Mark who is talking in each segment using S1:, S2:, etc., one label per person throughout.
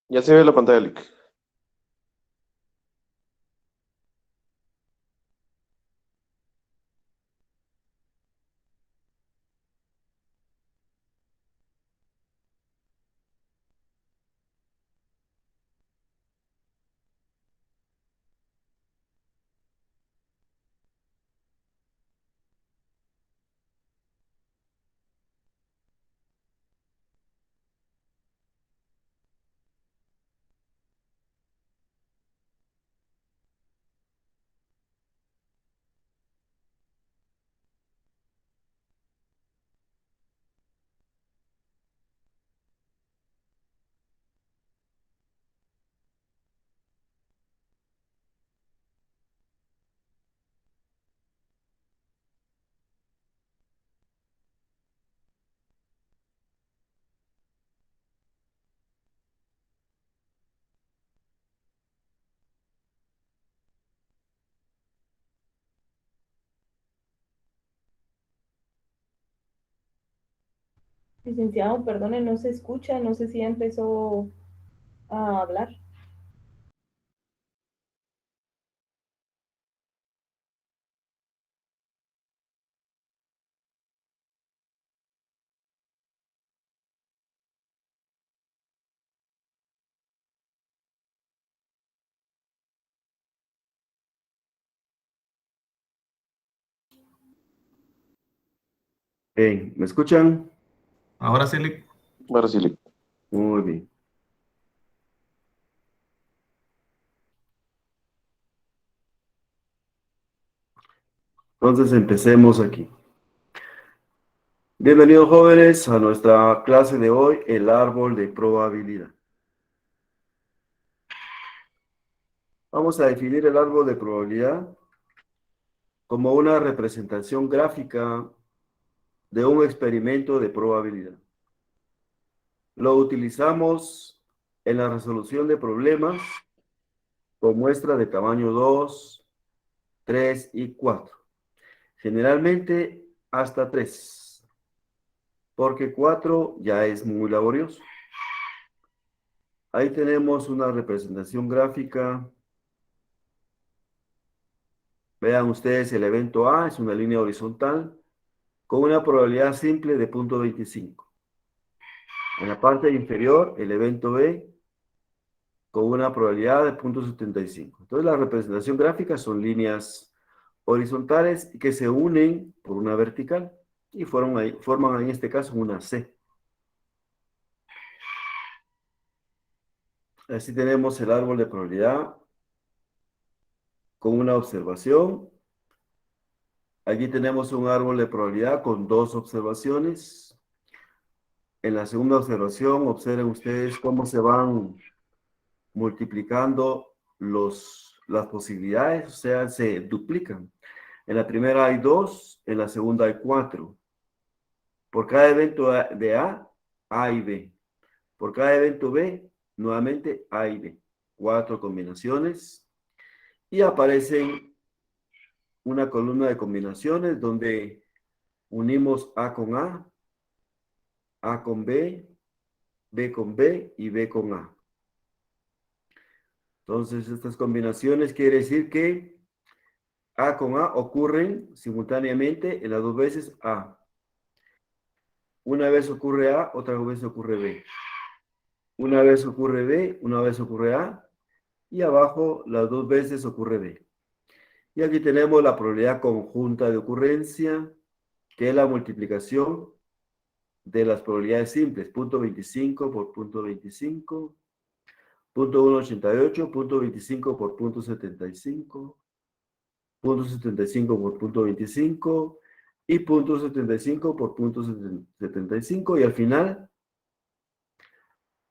S1: Ya se ve la pantalla, Lick.
S2: Licenciado, perdone, no se escucha, no sé si ya empezó a hablar.
S3: Bien, ¿me escuchan?
S4: Ahora sí, Lick.
S1: Ahora sí, Lick.
S3: Muy bien. Entonces empecemos aquí. Bienvenidos jóvenes a nuestra clase de hoy, el árbol de probabilidad. Vamos a definir el árbol de probabilidad como una representación gráfica de un experimento de probabilidad. Lo utilizamos en la resolución de problemas con muestra de tamaño 2, 3 y 4. Generalmente hasta 3, porque 4 ya es muy laborioso. Ahí tenemos una representación gráfica. Vean ustedes, el evento A es una línea horizontal con una probabilidad simple de 0.25. En la parte inferior, el evento B con una probabilidad de 0.75. Entonces, la representación gráfica son líneas horizontales que se unen por una vertical y forman en este caso una C. Así tenemos el árbol de probabilidad con una observación. Aquí tenemos un árbol de probabilidad con dos observaciones. En la segunda observación, observen ustedes cómo se van multiplicando las posibilidades, o sea, se duplican. En la primera hay 2, en la segunda hay 4. Por cada evento de A y B. Por cada evento B, nuevamente A y B. 4 combinaciones. Y aparecen una columna de combinaciones donde unimos A con B con B y B con A. Entonces, estas combinaciones quiere decir que A con A ocurren simultáneamente en las dos veces A. Una vez ocurre A, otra vez ocurre B. Una vez ocurre B, una vez ocurre A. Y abajo las dos veces ocurre B. Y aquí tenemos la probabilidad conjunta de ocurrencia, que es la multiplicación de las probabilidades simples. 0.25 por 0.25. 0.188, 0.25 por 0.75. 0.75 por 0.25 y 0.75 por 0.75 y al final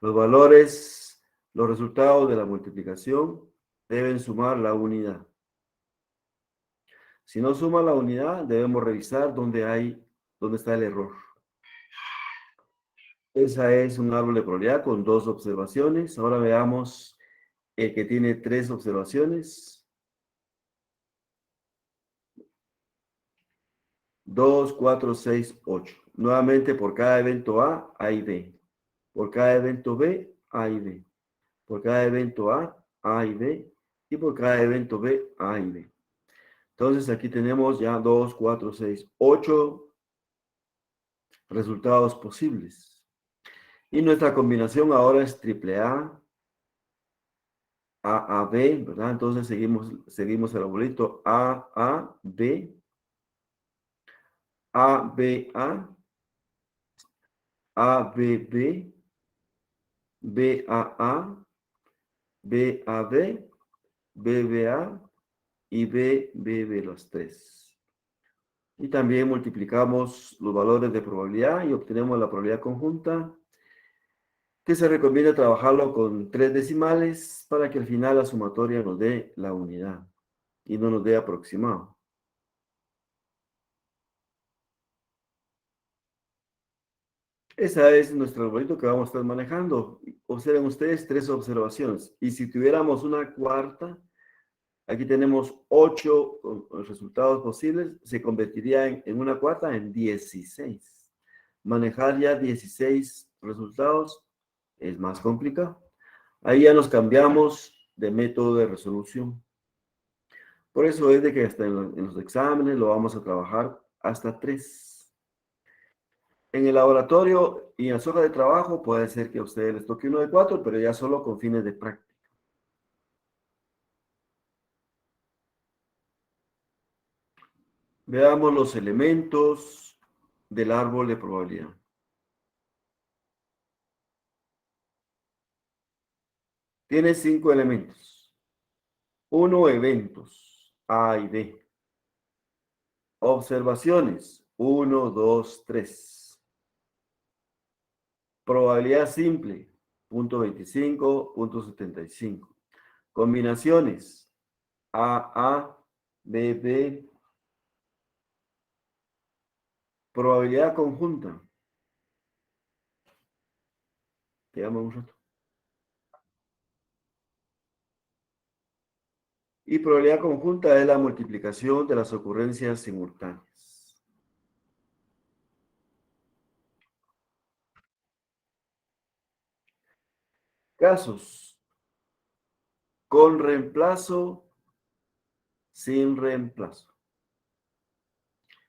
S3: los valores, los resultados de la multiplicación deben sumar la unidad. Si no suma la unidad, debemos revisar dónde está el error. Esa es un árbol de probabilidad con dos observaciones. Ahora veamos el que tiene tres observaciones. 2, 4, 6, 8. Nuevamente por cada evento A y B. Por cada evento B, A y B. Por cada evento A y B, y por cada evento B, A y B. Entonces aquí tenemos ya 2, 4, 6, 8 resultados posibles. Y nuestra combinación ahora es triple A, B, ¿verdad? Entonces seguimos el arbolito A, B, B, A, B, B, B, B, B, B, A y B, B, los tres. Y también multiplicamos los valores de probabilidad y obtenemos la probabilidad conjunta, que se recomienda trabajarlo con 3 decimales para que al final la sumatoria nos dé la unidad y no nos dé aproximado. Ese es nuestro algoritmo que vamos a estar manejando. Observen ustedes 3 observaciones. Y si tuviéramos una cuarta, aquí tenemos 8 resultados posibles, se convertiría en una cuarta en 16. Manejar ya 16 resultados es más complicado. Ahí ya nos cambiamos de método de resolución. Por eso es de que hasta en los exámenes lo vamos a trabajar hasta 3. En el laboratorio y en su hoja de trabajo puede ser que a ustedes les toque uno de 4, pero ya solo con fines de práctica. Veamos los elementos del árbol de probabilidad. Tiene 5 elementos. 1 eventos, A y B. Observaciones, 1, 2, 3. Probabilidad simple, 0.25, 0.75. Combinaciones, A, B. Probabilidad conjunta. Quedamos un rato. Y probabilidad conjunta es la multiplicación de las ocurrencias simultáneas. Casos. Con reemplazo, sin reemplazo.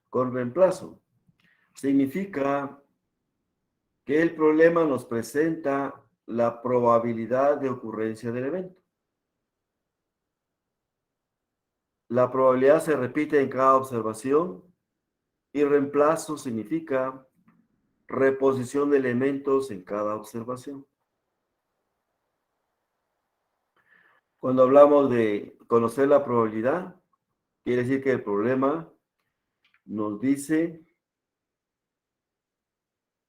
S3: Con reemplazo significa que el problema nos presenta la probabilidad de ocurrencia del evento. La probabilidad se repite en cada observación y reemplazo significa reposición de elementos en cada observación. Cuando hablamos de conocer la probabilidad, quiere decir que el problema nos dice,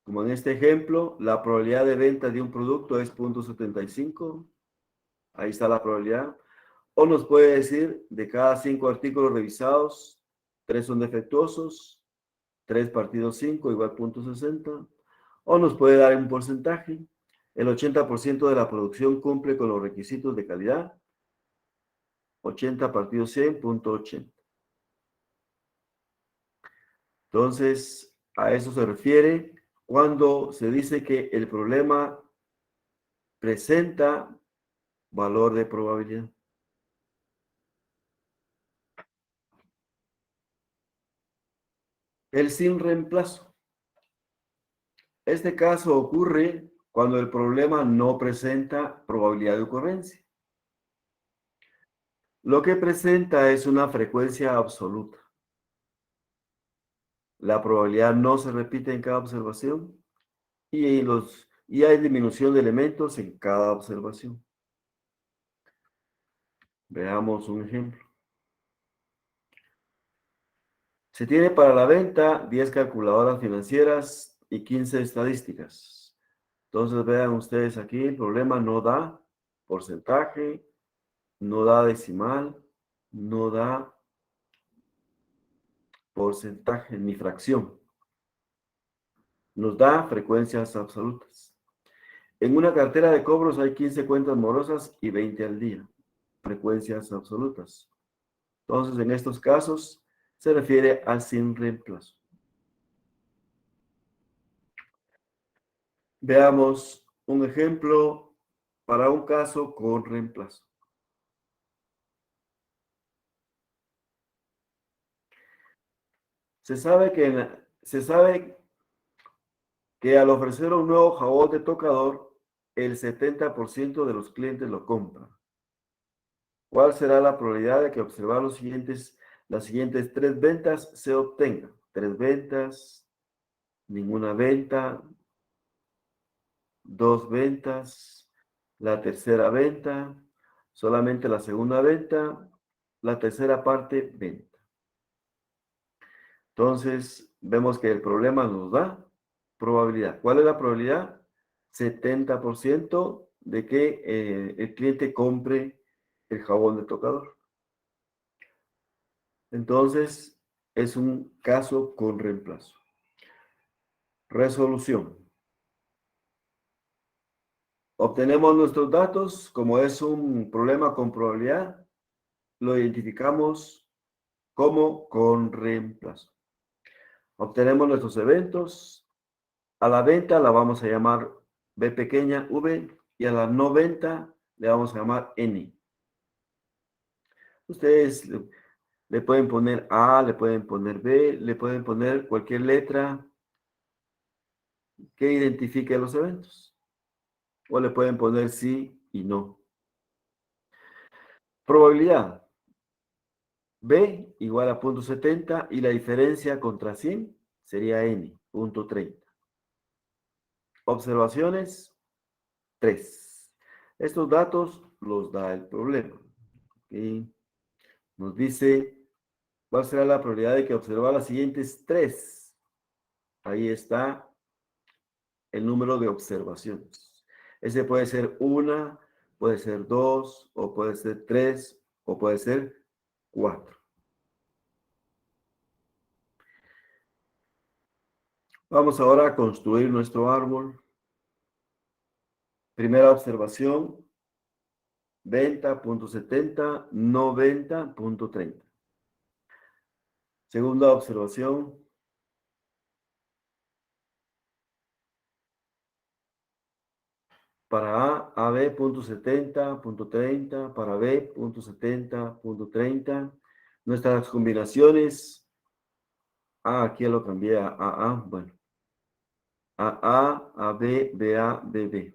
S3: como en este ejemplo, la probabilidad de venta de un producto es 0.75. Ahí está la probabilidad. O nos puede decir, de cada 5 artículos revisados, 3 son defectuosos, 3 partido 5 igual 0.60. O nos puede dar un porcentaje. El 80% de la producción cumple con los requisitos de calidad. 80 partido 100, 0.80. Entonces, a eso se refiere cuando se dice que el problema presenta valor de probabilidad. El sin reemplazo. Este caso ocurre cuando el problema no presenta probabilidad de ocurrencia. Lo que presenta es una frecuencia absoluta. La probabilidad no se repite en cada observación y hay disminución de elementos en cada observación. Veamos un ejemplo. Se tiene para la venta 10 calculadoras financieras y 15 estadísticas. Entonces vean ustedes aquí, el problema no da porcentaje, no da decimal, no da porcentaje ni fracción. Nos da frecuencias absolutas. En una cartera de cobros hay 15 cuentas morosas y 20 al día. Frecuencias absolutas. Entonces, en estos casos, se refiere al sin reemplazo. Veamos un ejemplo para un caso con reemplazo. Se sabe que al ofrecer un nuevo jabón de tocador, el 70% de los clientes lo compran. ¿Cuál será la probabilidad de que observar las siguientes 3 ventas se obtengan? 3 ventas, ninguna venta, 2 ventas, la tercera venta, solamente la segunda venta, la tercera parte venta. Entonces, vemos que el problema nos da probabilidad. ¿Cuál es la probabilidad? 70% de que el cliente compre el jabón de tocador. Entonces, es un caso con reemplazo. Resolución. Obtenemos nuestros datos. Como es un problema con probabilidad, lo identificamos como con reemplazo. Obtenemos nuestros eventos. A la venta la vamos a llamar B pequeña, V, y a la no venta le vamos a llamar N. Ustedes le pueden poner A, le pueden poner B, le pueden poner cualquier letra que identifique los eventos. O le pueden poner sí y no. Probabilidad. B igual a 0.70 y la diferencia contra 100 sería N, 0.30. Observaciones, 3. Estos datos los da el problema. Y nos dice, ¿cuál será la probabilidad de que observar las siguientes 3? Ahí está el número de observaciones. Ese puede ser 1, puede ser 2, o puede ser 3, o puede ser 4. Vamos ahora a construir nuestro árbol. Primera observación, venta, 0.70, no venta, 0.30. Segunda observación, para A, AB, 0.70, 0.30, para B, 0.70, 0.30. Nuestras combinaciones, aquí lo cambié a AA, bueno. AA, AB, BA, BB.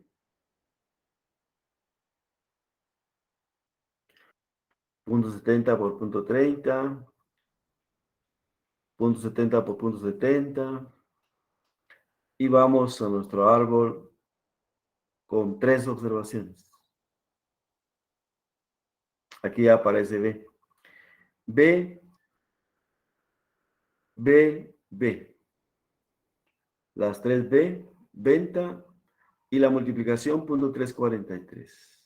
S3: Punto 70 por punto 30. Punto 70 por punto 70. Y vamos a nuestro árbol con 3 observaciones. Aquí aparece B. B, B, B. Las 3 B, venta, y la multiplicación, 0.343.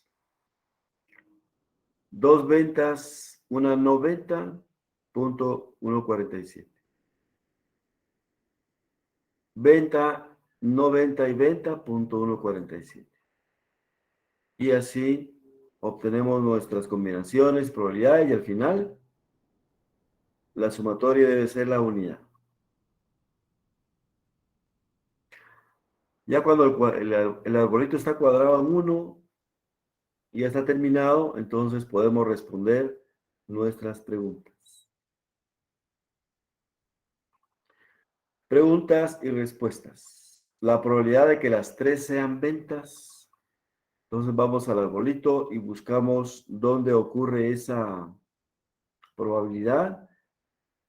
S3: 2 ventas, una no venta, 0.147. Venta, no venta y venta, 0.147. Y así obtenemos nuestras combinaciones, probabilidades, y al final la sumatoria debe ser la unidad. Ya cuando el arbolito está cuadrado en 1 y ya está terminado, entonces podemos responder nuestras preguntas. Preguntas y respuestas. La probabilidad de que las 3 sean ventas. Entonces vamos al arbolito y buscamos dónde ocurre esa probabilidad.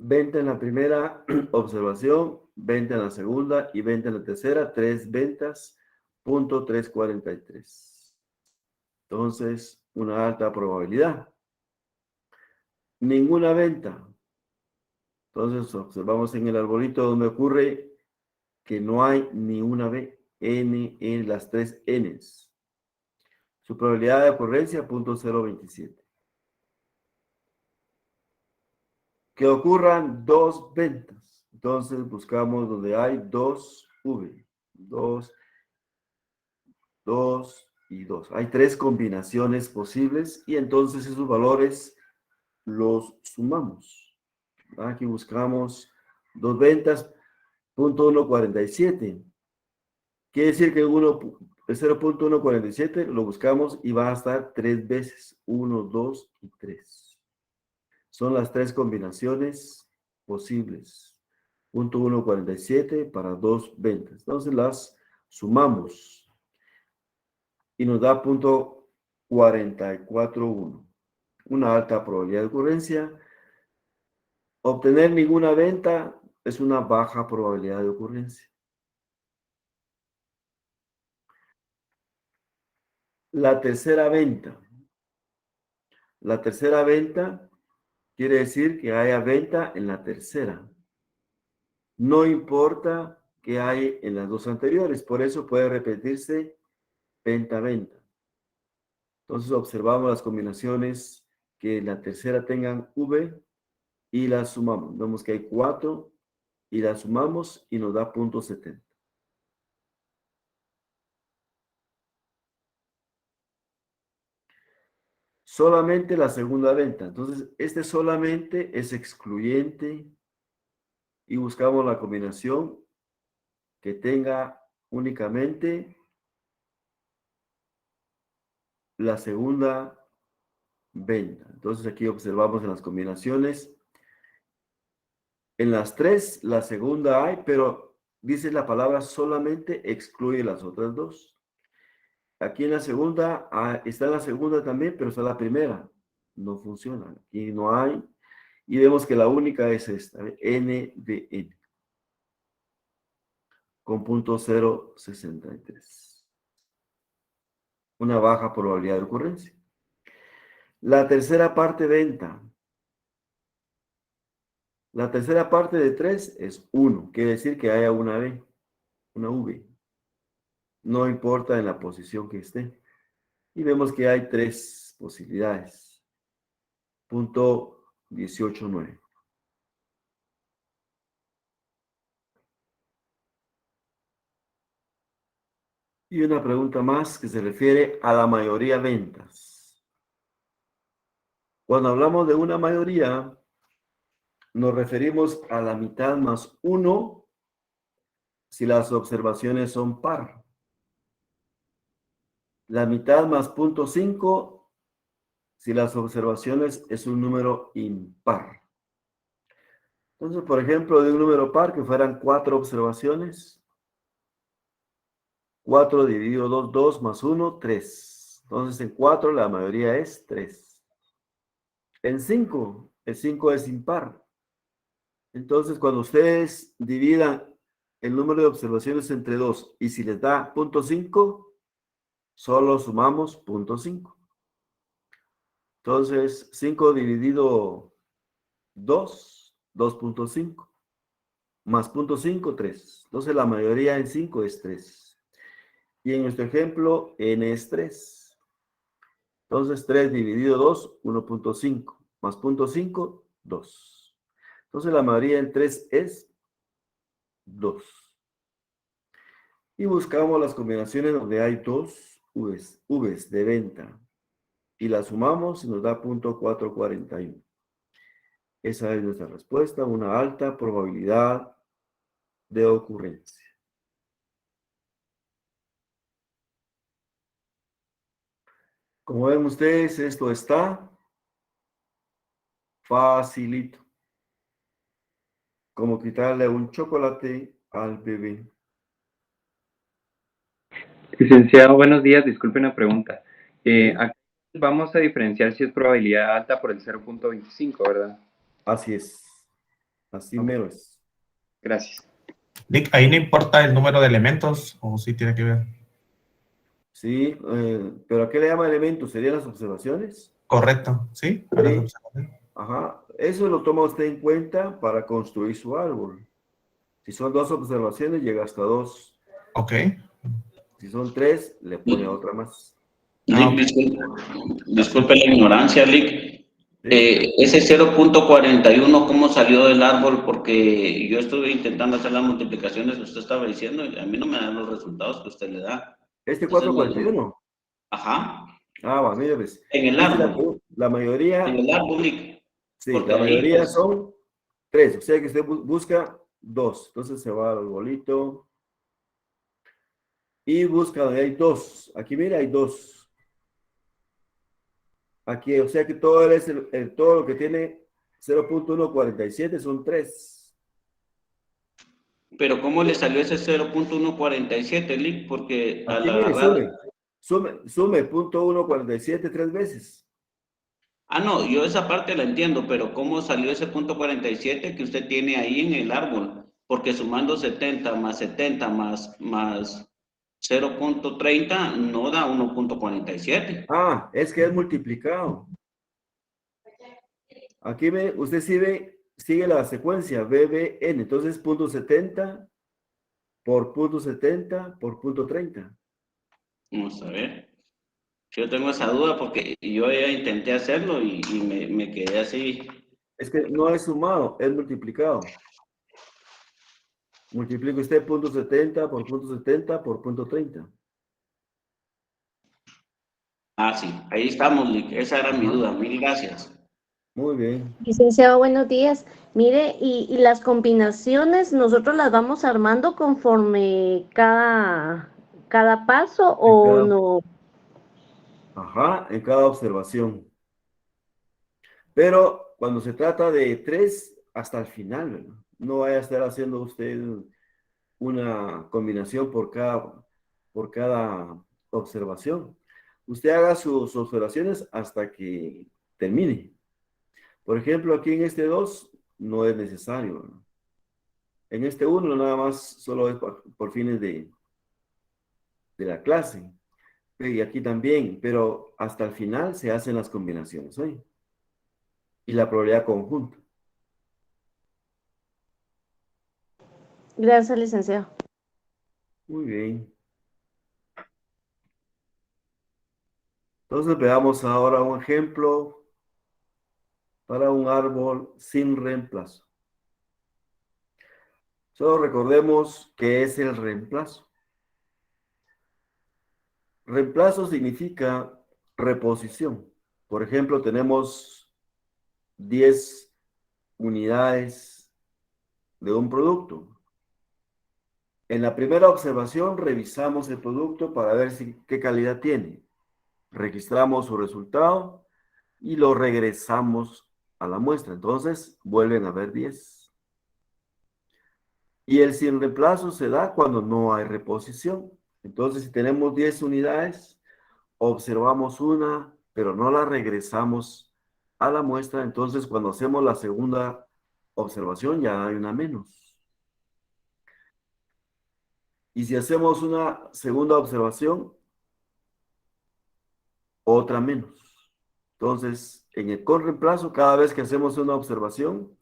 S3: Venta en la primera observación, venta en la segunda y venta en la tercera. 3 ventas, 0.343. Entonces, una alta probabilidad. Ninguna venta. Entonces, observamos en el arbolito donde ocurre que no hay ni una B, N en las 3 Ns. Su probabilidad de ocurrencia, 0.027. Que ocurran 2 ventas. Entonces, buscamos donde hay 2 V. 2, 2 y 2. Hay 3 combinaciones posibles y entonces esos valores los sumamos. Aquí buscamos 2 ventas, 0.147. Quiere decir que El 0.147 lo buscamos y va a estar 3 veces. 1, 2 y 3. Son las 3 combinaciones posibles. 0.147 para 220. Entonces las sumamos. Y nos da 0.441. Una alta probabilidad de ocurrencia. Obtener ninguna venta es una baja probabilidad de ocurrencia. La tercera venta. La tercera venta quiere decir que haya venta en la tercera. No importa que hay en las dos anteriores. Por eso puede repetirse venta-venta. Entonces observamos las combinaciones que en la tercera tengan V y las sumamos. Vemos que hay 4 y las sumamos y nos da 0.70. Solamente la segunda venta. Entonces, este solamente es excluyente y buscamos la combinación que tenga únicamente la segunda venta. Entonces, aquí observamos en las combinaciones. En las 3, la segunda hay, pero dice la palabra solamente excluye las otras 2. Aquí en la segunda, está la segunda también, pero está la primera. No funciona. Aquí no hay. Y vemos que la única es esta, N de N, con 0.063. Una baja probabilidad de ocurrencia. La tercera parte venta. La tercera parte de 3 es 1. Quiere decir que haya una V, una V. No importa en la posición que esté. Y vemos que hay 3 posibilidades. 0.189. Y una pregunta más que se refiere a la mayoría ventas. Cuando hablamos de una mayoría, nos referimos a la mitad más 1 si las observaciones son par. La mitad más 0.5 si las observaciones es un número impar. Entonces, por ejemplo, de un número par que fueran 4 observaciones, 4 dividido 2, 2 más 1, 3. Entonces, en 4 la mayoría es 3. En 5, el 5 es impar. Entonces, cuando ustedes dividan el número de observaciones entre 2 y si les da 0.5, solo sumamos 0.5. Entonces, 5 dividido 2, 2.5. Más 0.5, 3. Entonces, la mayoría en 5 es 3. Y en nuestro ejemplo, n es 3. Entonces, 3 dividido 2, 1.5. Más 0.5, 2. Entonces, la mayoría en 3 es 2. Y buscamos las combinaciones donde hay 2 Vs de venta. Y las sumamos y nos da 0.441. Esa es nuestra respuesta, una alta probabilidad de ocurrencia. Como ven ustedes, esto está facilito. Como quitarle un chocolate al bebé.
S4: Licenciado, buenos días. Disculpe una pregunta.
S3: ¿Sí?
S4: Aquí vamos a diferenciar si es probabilidad alta por el 0.25, ¿verdad?
S3: Así es. Así
S4: Ok,
S3: mero es.
S4: gracias.
S5: Nick, ahí no importa el número de elementos, o sí tiene que ver.
S3: Sí, pero ¿a qué le llama elemento? ¿Serían las observaciones?
S5: Correcto, ¿sí? A las
S3: Sí.
S5: observaciones.
S3: Ajá. Eso lo toma usted en cuenta para construir su árbol. Si son 2 observaciones, llega hasta 2.
S5: Ok.
S3: Si son 3, le pone otra más.
S5: Ah,
S6: Lick, disculpe la ignorancia, Lick.
S3: ¿Sí?
S6: Ese 0.41, ¿cómo salió del árbol? Porque yo estuve intentando hacer las multiplicaciones que usted estaba diciendo y a mí no me dan los resultados que usted le da.
S3: Este
S6: Entonces,
S3: 441.
S6: ajá,
S3: Va, mire, pues.
S6: en el
S3: Dice
S6: árbol,
S3: la mayoría,
S6: Lick.
S3: sí,
S6: Porque
S3: la
S6: ahí,
S3: mayoría
S6: pues,
S3: son 3. O sea que usted busca 2. Entonces se va al arbolito. y busca donde hay 2. Aquí mira, hay 2. Aquí, o sea que todo, todo lo que tiene 0.147 son 3.
S6: Pero ¿cómo le salió ese 0.147, Lick? Porque al
S3: Aquí mire,
S6: agarrar...
S3: sume 0.147 3 veces.
S6: Ah, no, yo esa parte la entiendo, pero ¿cómo salió ese punto 47 que usted tiene ahí en el árbol? Porque sumando 70 más 70 más 0.30 no da 1.47.
S3: Ah, es que es multiplicado. Aquí ve, usted sigue la secuencia BBN, entonces punto 70 por punto 70 por punto 30.
S6: Vamos a ver. Yo tengo esa duda porque yo ya intenté hacerlo y me quedé así.
S3: Es que no es sumado, es multiplicado. Multiplica usted punto 70 por punto 70 por punto 30.
S6: Ah, sí, ahí estamos, Lick. Esa era mi
S3: Ajá.
S6: duda. Mil gracias.
S3: Muy bien.
S7: Licenciado, buenos días. Mire, y las combinaciones nosotros las vamos armando conforme cada paso o no.
S3: Ajá, en cada observación. Pero cuando se trata de 3 hasta el final, ¿verdad? No vaya a estar haciendo usted una combinación por cada observación. Usted haga sus observaciones hasta que termine. Por ejemplo, aquí en este 2 no es necesario, ¿verdad? En este 1 nada más solo es por fines de la clase. Y aquí también, pero hasta el final se hacen las combinaciones, ¿sí? Y la probabilidad conjunta.
S7: Gracias, licenciado.
S3: Muy bien. Entonces veamos ahora un ejemplo para un árbol sin reemplazo. Solo recordemos qué es el reemplazo. Reemplazo significa reposición. Por ejemplo, tenemos 10 unidades de un producto. En la primera observación revisamos el producto para ver qué calidad tiene. Registramos su resultado y lo regresamos a la muestra. Entonces, vuelven a haber 10. Y el sin reemplazo se da cuando no hay reposición. Entonces, si tenemos 10 unidades, observamos una, pero no la regresamos a la muestra. Entonces, cuando hacemos la segunda observación, ya hay una menos. Y si hacemos una segunda observación, otra menos. Entonces, con reemplazo, cada vez que hacemos una observación,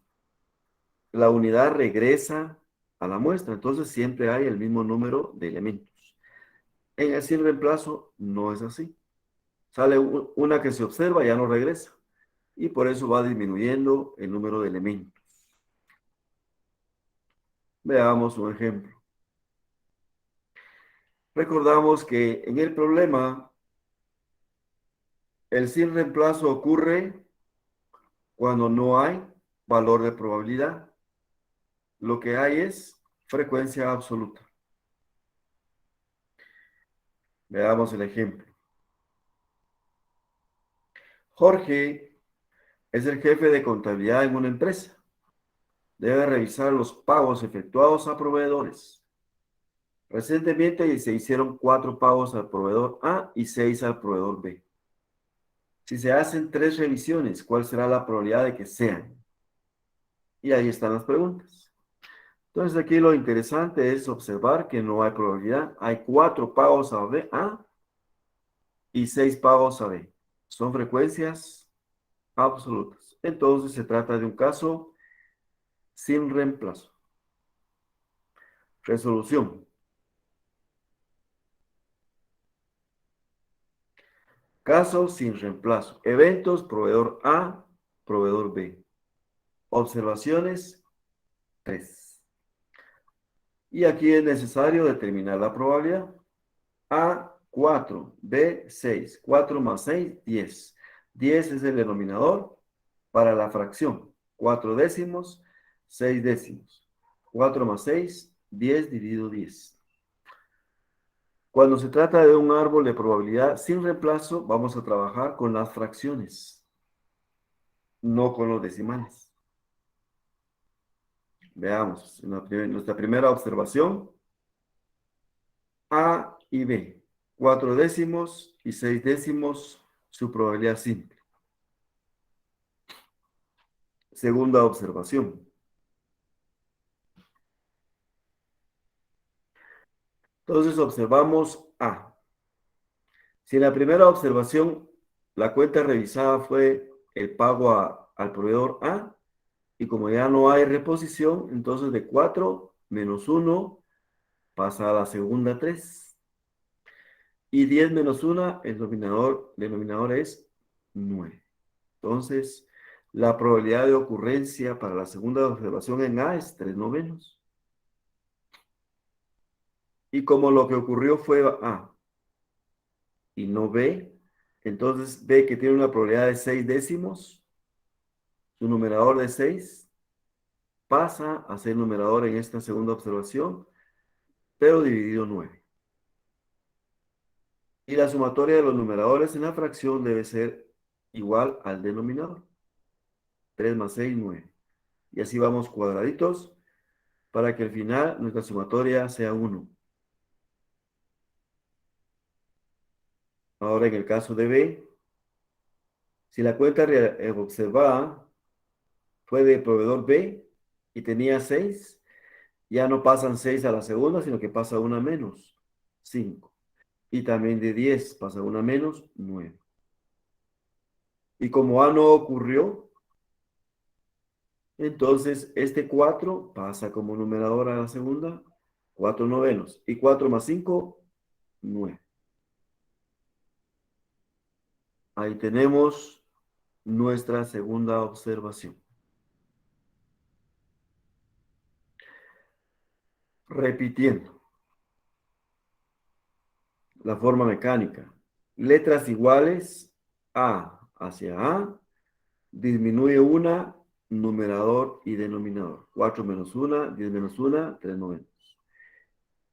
S3: la unidad regresa a la muestra. Entonces, siempre hay el mismo número de elementos. En el sin reemplazo, no es así. Sale una que se observa, ya no regresa. Y por eso va disminuyendo el número de elementos. Veamos un ejemplo. Recordamos que en el problema, el sin reemplazo ocurre cuando no hay valor de probabilidad. Lo que hay es frecuencia absoluta. Veamos el ejemplo. Jorge es el jefe de contabilidad en una empresa. Debe revisar los pagos efectuados a proveedores. Recientemente se hicieron 4 pagos al proveedor A y 6 al proveedor B. Si se hacen 3 revisiones, ¿cuál será la probabilidad de que sean? Y ahí están las preguntas. Entonces aquí lo interesante es observar que no hay probabilidad. Hay 4 pagos a B, A y 6 pagos a B. Son frecuencias absolutas. Entonces se trata de un caso sin reemplazo. Resolución. Caso sin reemplazo. Eventos, proveedor A, proveedor B. Observaciones, 3. Y aquí es necesario determinar la probabilidad. A, 4, B, 6. 4 más 6, 10. 10 es el denominador para la fracción. 4 décimos, 6 décimos. 4 más 6, 10 dividido 10. Cuando se trata de un árbol de probabilidad sin reemplazo, vamos a trabajar con las fracciones, no con los decimales. Veamos, nuestra primera observación, A y B, 4 décimos y 6 décimos, su probabilidad simple. Segunda observación. Entonces observamos A. Si en la primera observación la cuenta revisada fue el pago al proveedor A, y como ya no hay reposición, entonces de 4 menos 1 pasa a la segunda 3. Y 10 menos 1, el denominador es 9. Entonces, la probabilidad de ocurrencia para la segunda observación en A es 3 novenos. Y como lo que ocurrió fue A y no B, entonces B, que tiene una probabilidad de 6 décimos, su numerador de 6, pasa a ser numerador en esta segunda observación, pero dividido 9. Y la sumatoria de los numeradores en la fracción debe ser igual al denominador. 3 más 6, 9. Y así vamos cuadraditos para que al final nuestra sumatoria sea 1. Ahora en el caso de B, si la cuenta observada fue de proveedor B y tenía 6, ya no pasan 6 a la segunda, sino que pasa una menos, 5. Y también de 10 pasa una menos, 9. Y como A no ocurrió, entonces este 4 pasa como numerador a la segunda, 4 novenos. Y 4 más 5, 9. Ahí tenemos nuestra segunda observación. Repitiendo. La forma mecánica. Letras iguales, A hacia A, disminuye una, numerador y denominador. 4 menos 1, 10 menos 1, 3 novenos.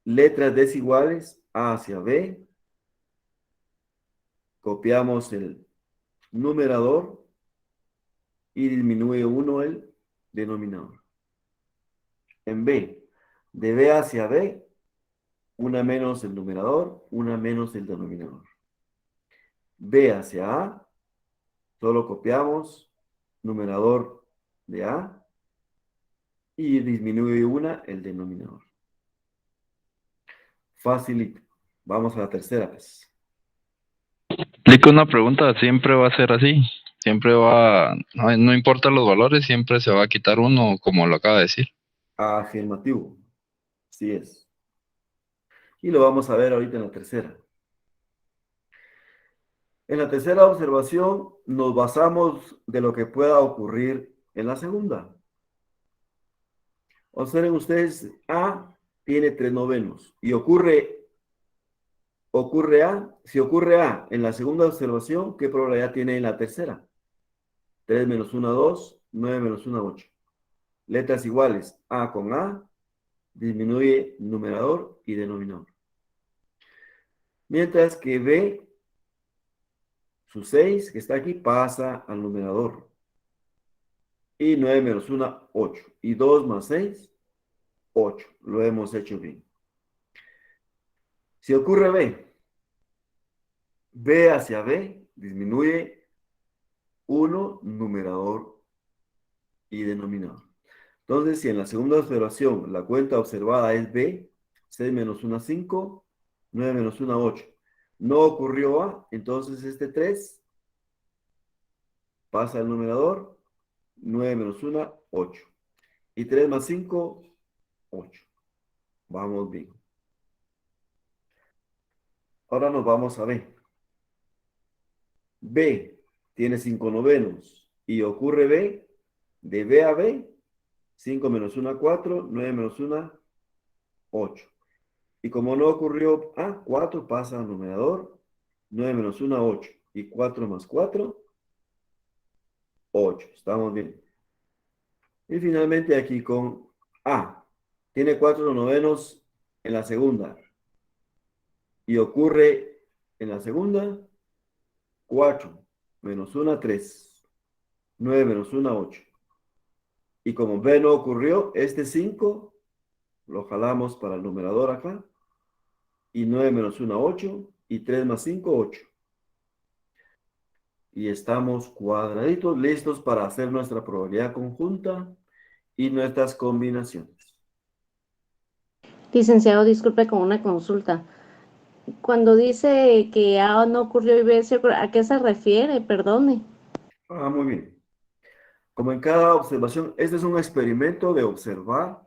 S3: Letras desiguales, A hacia B, copiamos el numerador y disminuye 1 el denominador. En B, de B hacia B, una menos el numerador, una menos el denominador. B hacia A, solo copiamos numerador de A y disminuye una el denominador. Facilito. Vamos a la tercera vez.
S8: Explico una pregunta, siempre va a ser así, siempre va, no importa los valores, siempre se va a quitar uno, como lo acaba de decir.
S3: Afirmativo. Así es. Y lo vamos a ver ahorita en la tercera. En la tercera observación nos basamos de lo que pueda ocurrir en la segunda. Observen ustedes, A tiene 3 novenos y ocurre A. Si ocurre A en la segunda observación, ¿qué probabilidad tiene en la tercera? 3 menos 1, 2, 9 menos 1, 8. Letras iguales, A con A, disminuye numerador y denominador. Mientras que B, su 6, que está aquí, pasa al numerador. Y 9 menos 1, 8. Y 2 más 6, 8. Lo hemos hecho bien. Si ocurre B hacia B, disminuye 1, numerador y denominador. Entonces, si en la segunda observación la cuenta observada es B, 6 menos 1, 5, 9 menos 1, 8. No ocurrió A, entonces este 3 pasa al numerador, 9 menos 1, 8. Y 3 más 5, 8. Vamos bien. Ahora nos vamos a B. B tiene 5 novenos y ocurre B, de B a B, 5 menos 1, 4, 9 menos 1, 8. Y como no ocurrió A, 4 pasa al numerador, 9 menos 1, 8. Y 4 más 4, 8. Estamos bien. Y finalmente aquí con A. Tiene 4 novenos en la segunda. y ocurre en la segunda, 4 menos 1, 3. 9 menos 1, 8. Y como B no ocurrió, este 5 lo jalamos para el numerador acá. Y 9 menos 1, 8. Y 3 más 5, 8. Y estamos cuadraditos, listos para hacer nuestra probabilidad conjunta y nuestras combinaciones.
S7: Licenciado, disculpe con una consulta. Cuando dice que A no ocurrió y B sí ocurrió, ¿a qué se refiere? Perdone.
S3: Muy bien. Como en cada observación, este es un experimento de observar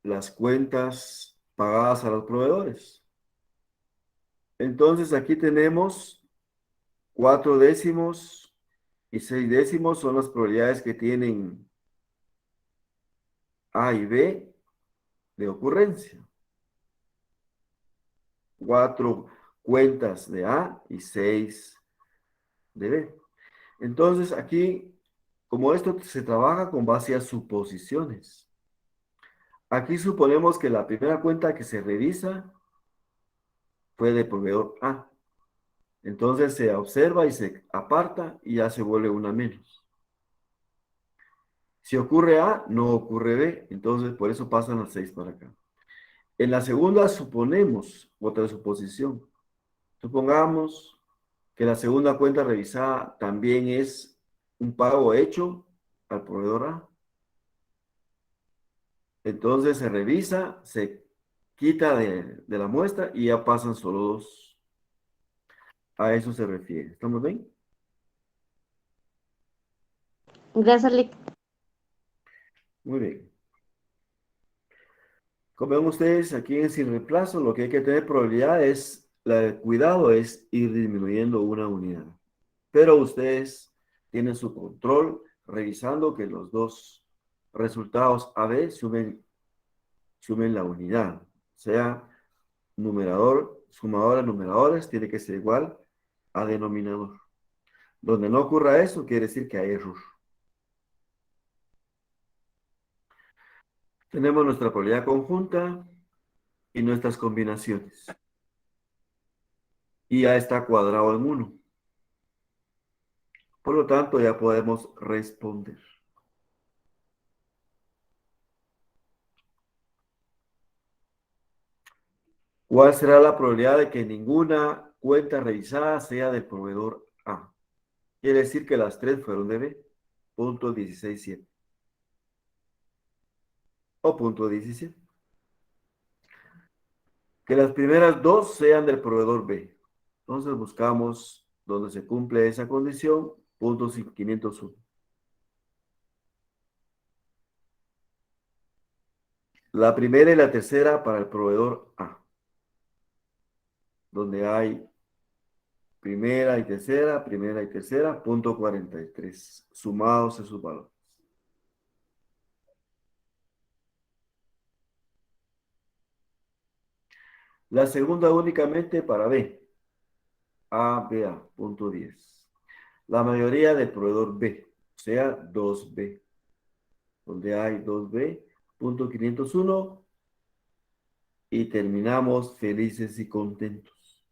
S3: las cuentas pagadas a los proveedores. Entonces aquí tenemos 4 décimos y 6 décimos son las probabilidades que tienen A y B de ocurrencia. 4 cuentas de A y 6 de B. Entonces aquí, como esto se trabaja con base a suposiciones, aquí suponemos que la primera cuenta que se revisa fue de proveedor A. Entonces se observa y se aparta y ya se vuelve una menos. Si ocurre A, no ocurre B, entonces por eso pasan las 6 para acá. En la segunda suponemos otra suposición. Supongamos que la segunda cuenta revisada también es un pago hecho al proveedor A. Entonces se revisa, se quita de la muestra y ya pasan solo 2. A eso se refiere. ¿Estamos bien?
S7: Gracias, Lic.
S3: Muy bien. Como ven ustedes, aquí en sin reemplazo, lo que hay que tener probabilidad es, cuidado es ir disminuyendo una unidad. Pero ustedes tienen su control revisando que los dos resultados AB sumen la unidad. O sea, numerador, sumador a numeradores tiene que ser igual a denominador. Donde no ocurra eso, quiere decir que hay error. Tenemos nuestra probabilidad conjunta y nuestras combinaciones. Y ya está cuadrado en 1. Por lo tanto, ya podemos responder. ¿Cuál será la probabilidad de que ninguna cuenta revisada sea del proveedor A? Quiere decir que las 3 fueron de B. Punto 16.7. O punto 17. Que las primeras 2 sean del proveedor B. Entonces buscamos donde se cumple esa condición, punto 501. La primera y la tercera para el proveedor A. Donde hay primera y tercera, punto 43. Sumados esos valores. La segunda únicamente para B. A, B, A, punto 10. La mayoría del proveedor B, o sea, 2B. Donde hay 2B, punto 501. Y terminamos felices y contentos.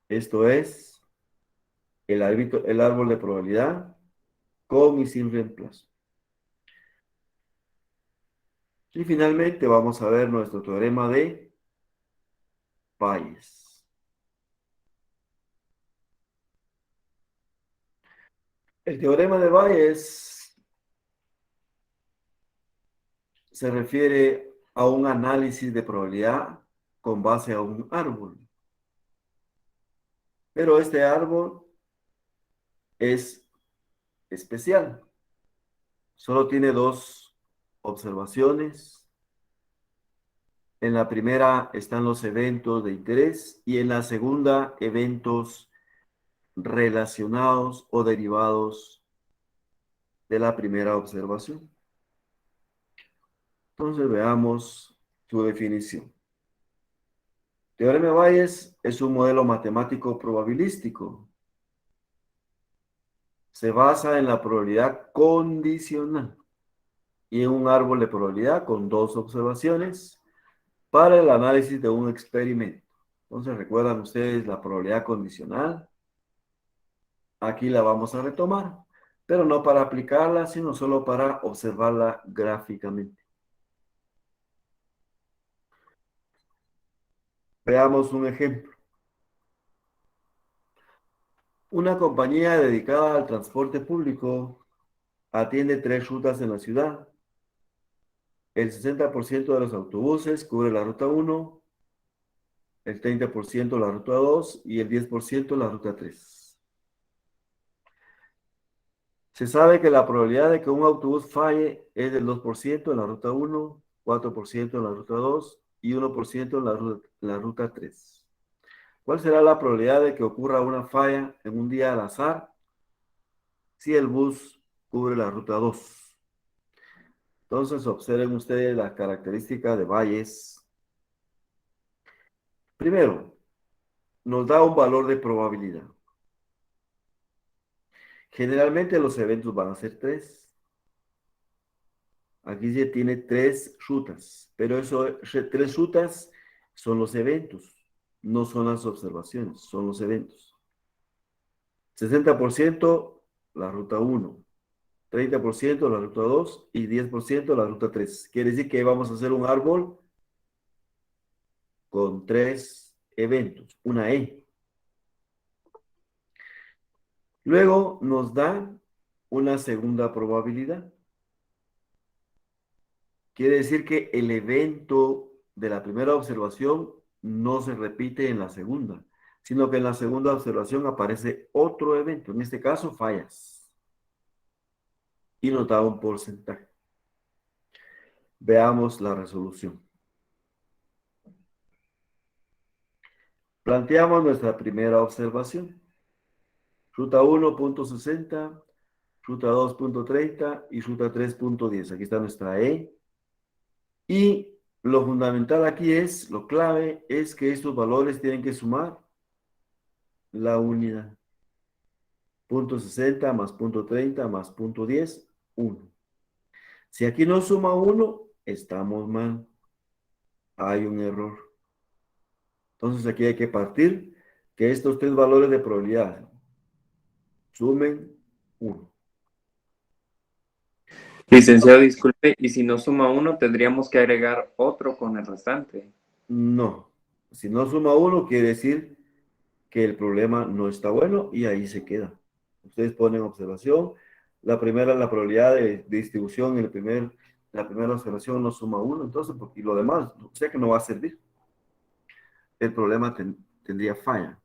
S3: Esto es el árbol de probabilidad con y sin reemplazo. Y finalmente vamos a ver nuestro teorema de Bayes. El teorema de Bayes se refiere a un análisis de probabilidad con base a un árbol. Pero este árbol es especial. Solo tiene 2 observaciones. En la primera están los eventos de interés y en la segunda eventos relacionados o derivados de la primera observación. Entonces veamos su definición. Teorema de Bayes es un modelo matemático probabilístico. Se basa en la probabilidad condicional. y en un árbol de probabilidad con 2 observaciones para el análisis de un experimento. Entonces, ¿recuerdan ustedes la probabilidad condicional? Aquí la vamos a retomar, pero no para aplicarla, sino solo para observarla gráficamente. Veamos un ejemplo. Una compañía dedicada al transporte público atiende 3 rutas en la ciudad. El 60% de los autobuses cubre la ruta 1, el 30% la ruta 2 y el 10% la ruta 3. Se sabe que la probabilidad de que un autobús falle es del 2% en la ruta 1, 4% en la ruta 2 y 1% en la ruta 3. ¿Cuál será la probabilidad de que ocurra una falla en un día al azar si el bus cubre la ruta 2? Entonces, observen ustedes las características de Bayes. Primero, nos da un valor de probabilidad. Generalmente los eventos van a ser 3. Aquí se tiene 3 rutas, pero eso, 3 rutas son los eventos, no son las observaciones, son los eventos. 60% la ruta 1, 30% la ruta 2 y 10% la ruta 3. Quiere decir que vamos a hacer un árbol con 3 eventos, una E. Luego nos da una segunda probabilidad. Quiere decir que el evento de la primera observación no se repite en la segunda, sino que en la segunda observación aparece otro evento, en este caso fallas. Y nos da un porcentaje. Veamos la resolución. Planteamos nuestra primera observación. Ruta 1.60, ruta 2.30 y ruta 3.10. Aquí está nuestra E. Y lo fundamental aquí es, lo clave es que estos valores tienen que sumar la unidad. 0.60 más 0.30 más 0.10, 1. Si aquí no suma 1, estamos mal. Hay un error. Entonces aquí hay que partir que estos 3 valores de probabilidad sumen 1.
S4: Licenciado, disculpe, y si no suma 1, tendríamos que agregar otro con el restante.
S3: No. Si no suma 1, quiere decir que el problema no está bueno y ahí se queda. Ustedes ponen observación. La primera, la probabilidad de distribución en la primera observación no suma 1, entonces, porque lo demás, o sea que no va a servir. El problema tendría falla.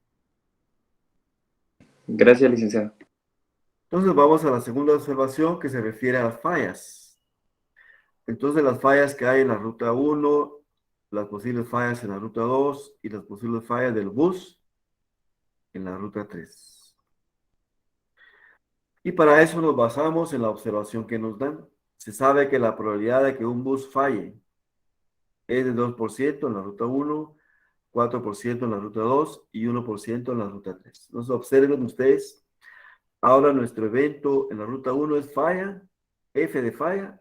S4: Gracias, licenciado.
S3: Entonces vamos a la segunda observación que se refiere a las fallas. Entonces las fallas que hay en la ruta 1, las posibles fallas en la ruta 2 y las posibles fallas del bus en la ruta 3. Y para eso nos basamos en la observación que nos dan. Se sabe que la probabilidad de que un bus falle es del 2% en la ruta 1, 4% en la ruta 2 y 1% en la ruta 3. Entonces observen ustedes. Ahora nuestro evento en la ruta 1 es falla, F de falla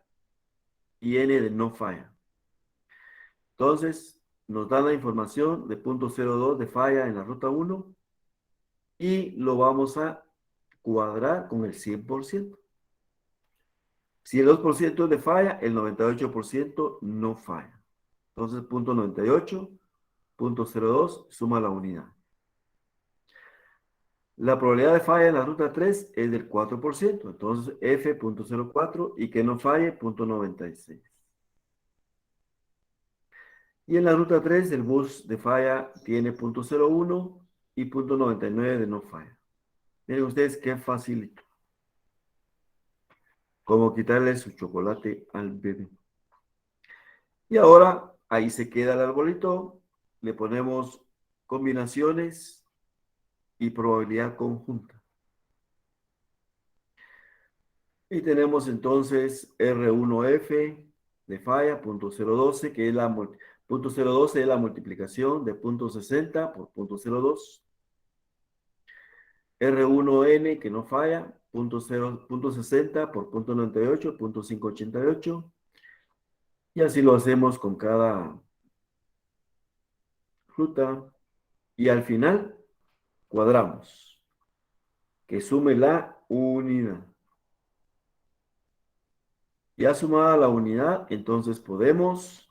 S3: y N de no falla. Entonces, nos dan la información de 0.02 de falla en la ruta 1 y lo vamos a cuadrar con el 100%. Si el 2% es de falla, el 98% no falla. Entonces, 0.98, 0.02 suma la unidad. La probabilidad de falla en la ruta 3 es del 4%, entonces F.04 y que no falle 0.96. Y en la ruta 3 el bus de falla tiene 0.01 y 0.99 de no falla. Miren ustedes qué facilito. Como quitarle su chocolate al bebé. Y ahora ahí se queda el arbolito, le ponemos combinaciones y probabilidad conjunta. Y tenemos entonces R1F de falla, 0.012, que es la 0.012 es la multiplicación de 0.60 por 0.02. R1N, que no falla, 0.60 por 0.98, 0.588. Y así lo hacemos con cada ruta. Y al final, cuadramos. Que sume la unidad. Ya sumada la unidad, entonces podemos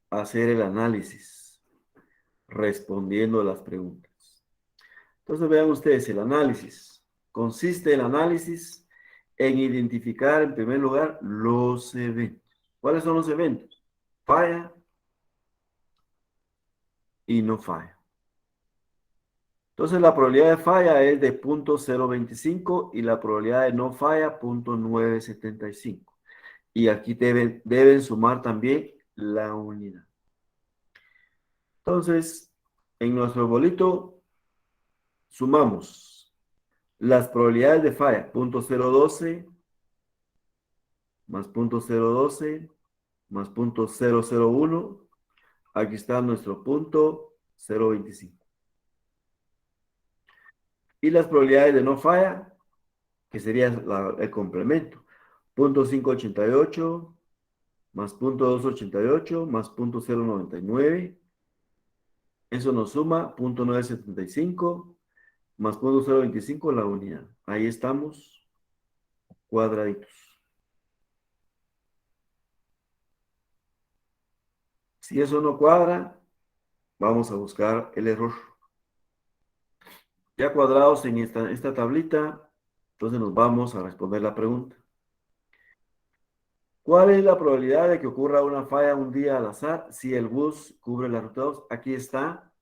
S3: hacer el análisis, respondiendo las preguntas. Entonces vean ustedes, el análisis. Consiste el análisis en identificar en primer lugar los eventos. ¿Cuáles son los eventos? Falla y no falla. Entonces la probabilidad de falla es de 0.025 y la probabilidad de no falla 0.975. Y aquí deben sumar también la unidad. Entonces, en nuestro bolito sumamos las probabilidades de falla, 0.012 más 0.012 más 0.001. Aquí está nuestro 0.025. Y las probabilidades de no falla, que sería el complemento, 0.588 más 0.288 más 0.099. Eso nos suma 0.975 más 0.025 la unidad. Ahí estamos, cuadraditos. Si eso no cuadra, vamos a buscar el error. Ya cuadrados en esta tablita, entonces nos vamos a responder la pregunta. ¿Cuál es la probabilidad de que ocurra una falla un día al azar si el bus cubre la ruta 2? Aquí está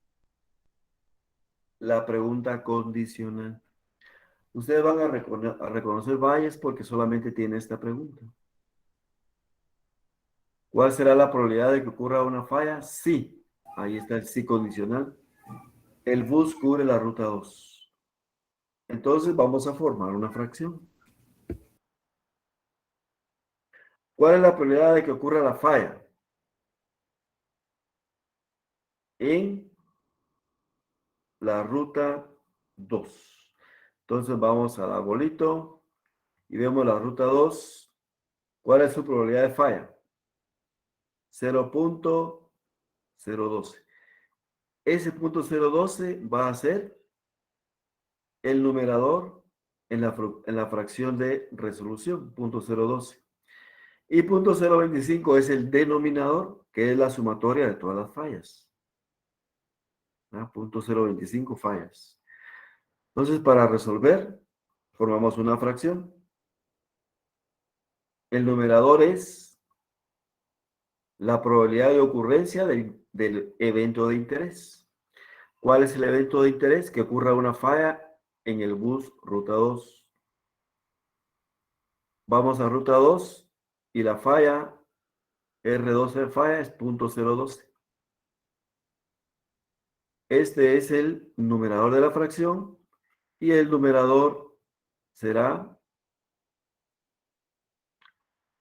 S3: la pregunta condicional. Ustedes van a reconocer valles porque solamente tiene esta pregunta. ¿Cuál será la probabilidad de que ocurra una falla? Sí. Ahí está el sí condicional. El bus cubre la ruta 2. Entonces vamos a formar una fracción. ¿Cuál es la probabilidad de que ocurra la falla? En la ruta 2. Entonces vamos al arbolito y vemos la ruta 2. ¿Cuál es su probabilidad de falla? 0.012. Ese 0.012 va a ser el numerador en la fracción de resolución, 0.012. Y 0.025 es el denominador, que es la sumatoria de todas las fallas. 0.025 fallas. Entonces, para resolver, formamos una fracción. El numerador es la probabilidad de ocurrencia del evento de interés. ¿Cuál es el evento de interés? Que ocurra una falla en el bus ruta 2. Vamos a ruta 2 y la falla, R12 falla es 0.012. Este es el numerador de la fracción y el numerador será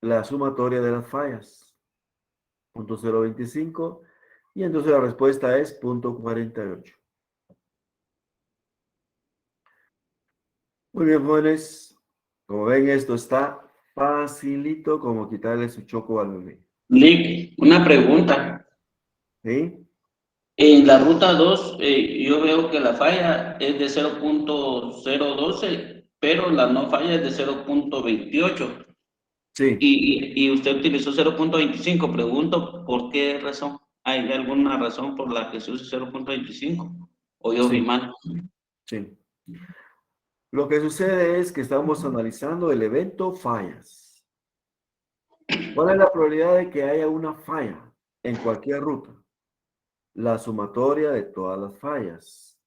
S3: la sumatoria de las fallas, 0.025, y entonces la respuesta es 0.48. Muy bien, jóvenes. Como ven, esto está facilito como quitarle su choco al bebé.
S6: Lick, una pregunta.
S3: ¿Sí?
S6: En la ruta 2, yo veo que la falla es de 0.012, pero la no falla es de 0.28.
S3: Sí.
S6: Y usted utilizó 0.25. Pregunto, ¿por qué razón? ¿Hay alguna razón por la que se use 0.25? ¿O yo vi mal?
S3: Sí. Lo que sucede es que estamos analizando el evento fallas. ¿Cuál es la probabilidad de que haya una falla en cualquier ruta? La sumatoria de todas las fallas.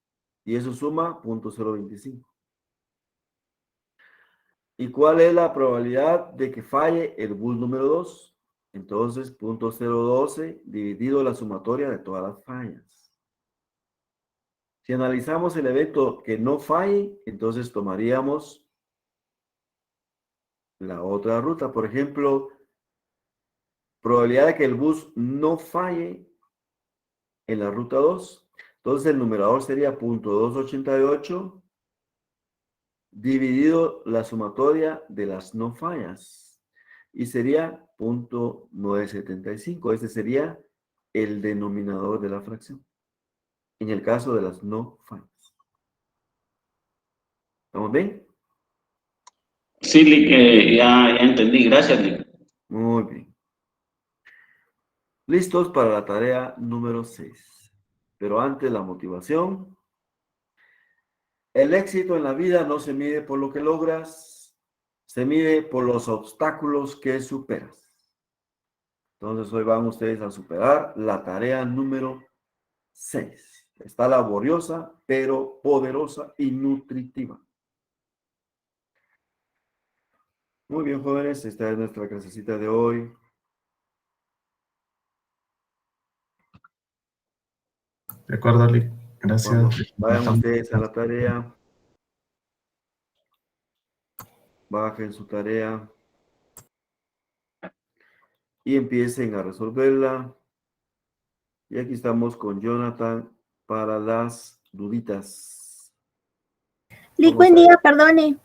S3: Y eso suma 0.025. ¿Y cuál es la probabilidad de que falle el bus número 2? Entonces, 0.012 dividido la sumatoria de todas las fallas. Si analizamos el evento que no falle, entonces tomaríamos la otra ruta. Por ejemplo, probabilidad de que el bus no falle en la ruta 2. Entonces el numerador sería 0.288 dividido la sumatoria de las no fallas. y sería 0.975. Este sería el denominador de la fracción. En el caso de las no finds. ¿Estamos bien?
S6: Sí, Lick, ya entendí. Gracias, Lick.
S3: Muy bien. Listos para la tarea número 6. Pero antes la motivación. El éxito en la vida no se mide por lo que logras, se mide por los obstáculos que superas. Entonces hoy van ustedes a superar la tarea número 6. Está laboriosa, pero poderosa y nutritiva. Muy bien, jóvenes, esta es nuestra clasecita de hoy.
S5: De acuerdo, Lick. Gracias.
S3: Vamos, vayan ustedes a la tarea. Bajen su tarea. Y empiecen a resolverla. Y aquí estamos con Jonathan para las duditas.
S9: Lick, buen día, perdone.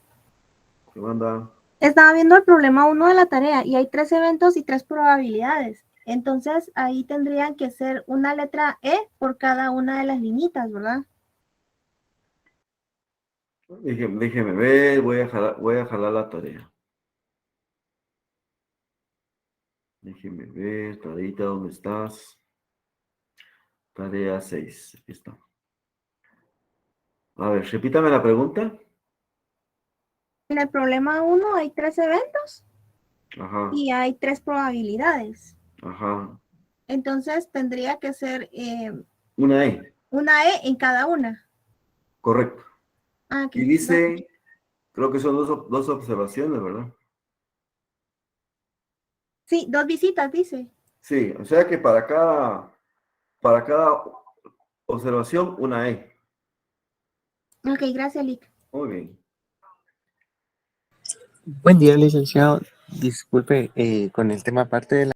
S3: ¿Qué manda?
S9: Estaba viendo el problema 1 de la tarea y hay 3 eventos y 3 probabilidades. Entonces ahí tendrían que ser una letra E por cada una de las linitas, ¿verdad?
S3: Déjeme ver, voy a jalar la tarea. Déjeme ver, tareita, ¿dónde estás? Tarea 6, aquí está. A ver, repítame la pregunta.
S9: En el problema 1 hay 3 eventos
S3: Ajá,
S9: y hay 3 probabilidades.
S3: ajá.
S9: Entonces tendría que ser
S3: Una E,
S9: una E en cada una.
S3: correcto.
S9: Ah, ok.
S3: Y dice, creo que son dos observaciones, ¿verdad?
S9: Sí, 2 visitas, dice.
S3: Sí, o sea que para cada observación, una E.
S9: Ok, gracias, Lick.
S3: Muy bien.
S10: Buen día, licenciado. Disculpe, con el tema aparte de la